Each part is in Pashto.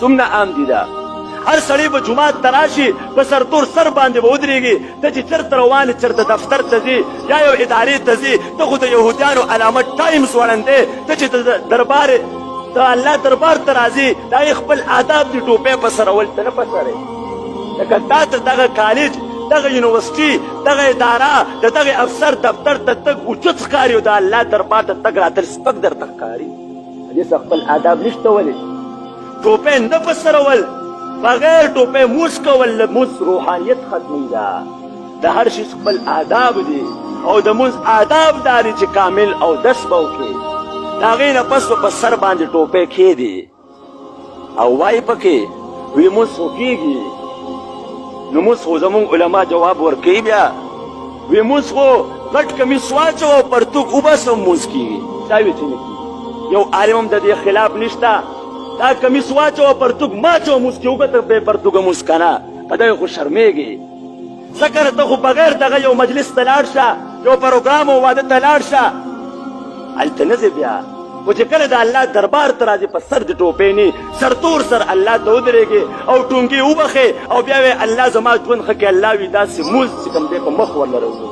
څومره عام دي دا. هر سړی به جومات ته راشي په سرتور سر باندې به ودرېږي. ته چې چېرته روان یې چېرته دفتر ته ځي یا یو ادارې ته ځي ته خو د یهودیانو علامه ټایمز وړندې ته چې دربار د الله دربار ته راځي دا یې خپل آداب دي ټوپۍ په سرول ته نه په سرې. لکه تا ته دغه کالج دغه یونیورسټي دغه اداره د دغه افسر دفتر ته تګ اوچت ښکاري او د الله دربار ته تګ راتل سپک درته ښکاري. دې څه خپل آداب نشته ولې ټوپۍ نه په سرول بغیر ټوپۍ موس کول لمونځ روحانیت ختموي. دا د هر شي خپل آداب دي او د مونځ آداب دا دي چې کامل اودس به وکړې د هغې نه پس به په سر باندې ټوپۍ کښېږدي او وایي پکې وی مونځ خو کېږي. نو مونځ خو زمونږ علما جواب ورکوي بیا وی مونځ خو غټ کمیس واچوه او پرتوګ وباسه مونځ کېږي. دا وی چې نه کېږي. یو عالم هم د دې خلاف نشته. دا کمیس واچوه پرتوګ ماچوه مونځ کې وګته بې پرتوګه مونځ که نه په دغې خو شرمېږي. ځکه ته خو بغیر دغه یو مجلس ته لاړ شه یو پروګرام او واده ته لاړ شه هلته نه ځې بیا. خو چې کله د الله دربار ته راځي په سر د ټوپۍ نه سرتور سر الله ته ودرېږي او ټونګې وبخې او بیا وې الله زما ژوند ښه کړي. الله وي داسې مونځ چې کوم دی په مخ ورلره وګوري.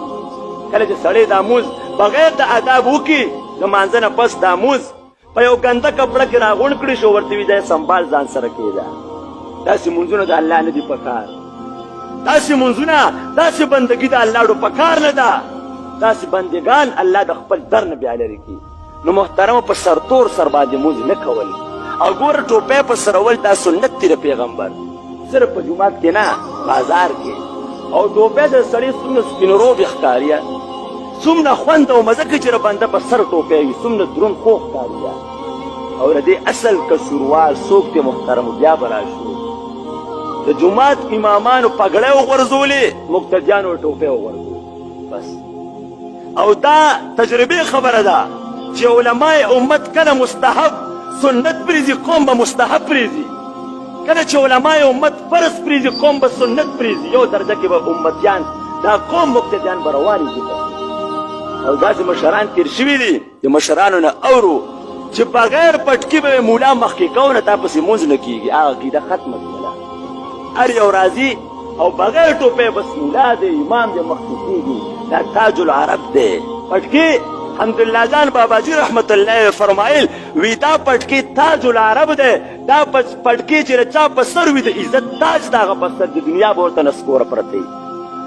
کله چې سړی دا مونځ بغیر د آداب وکړي د مانځه نه پس دا مونځ په یو ګنده کپړه کې راغونډ کړي شو ورته وي دا یې سنبال ځان سره کېده. داسې مونځونه د الله نه دي پکار. داسې مونځونه داسې بندګي د الله ډو پکار نه ده. داسې بندګان الله د خپل در نه بیا لرې کړي. نو محترمه په سرتور سر باندې مونځ نه کول او ګوره ټوپۍ په سرول دا سنت دی د پیغمبر. صرف په جومات کې نه بازار کې. او ټوپۍ د سړي څومره سپینروبې ښکاري څومره خوند او مزه کوي چې د بنده په سر ټوپۍ وي څومره دروند خوږ ښکاري. او د دې اصل قصوروار څوک دی محترمو بیا به راشو. د جومات امامانو پګړۍ وغورځولې مقتدیانو ټوپۍ وغورځولې بس. او دا تجربې خبره ده چې علماء امت کله مستحب سنت پریزي قوم به مستحب پریزي. کله چې علماء امت فرض پریزي قوم به سنت پریزي. یو درجه کې به امتیان دا قوم مقتدیان به روانې دي. او داسې مشران تیر شوي دي د مشرانو نه اورو چې بغیر پټکي به مولا مخکې کوو نه تا پسې مونځ نه کېږي. هغه عقیده ختمه شوله. هر یو راځي او بغیر ټوپۍ بس مولا دی امام دی مخکې کېږي. دا تاج العرب دی پټکي. حمدالله جان باباجي رحمت الله فرمایل وی دا پټکي تاج العرب دی. دا پټکي چې د چا په سر وي د عزت تاج د هغه په سر د دنیا به ورته نسکوره پرته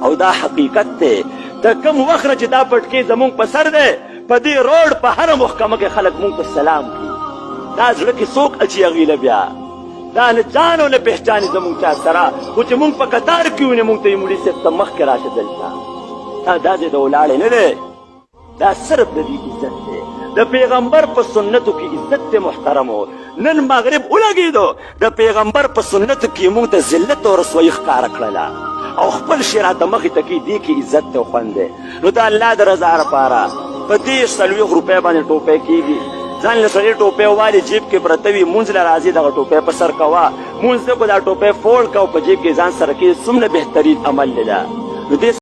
او دا حقیقت دی. د کوم وخت چې دا پټکي زمونږ په سر دی په دې روډ په هره محکمه کې خلک مونږ ته سلام کوي. دا زړه کې څوک اچي هغې له بیا دا نه جان او نه پهچاني زمونږ چا سره. خو چې مونږ په قطار کې ونې مونږ ته یې مولي صاحب ته مخکې راشه دلته دا دې د ولاړې نه دی. دا صرف د دې عزت دی. د پیغمبر په سنتو کې عزت دی محترمو. نن مغرب ولګېدو د پیغمبر په سنتو کې مونږ ته ذلت او رسوایي ښکاره کړله او خپل شی راته مخې ته کړي. دې کې عزت دی او خوند دی. نو د الله د رضا لپاره په دې 40 روپۍ باندې ټوپۍ کېږي. ځان له سړي ټوپۍ والي جیب کې پرته وي مونځ له راځي دغه ټوپۍ په سر کوه مونځ نه کو دا ټوپۍ فولډ کوه په جیب کې ځان سره کېږي. څومره بهترین عمل دی دا. نو دې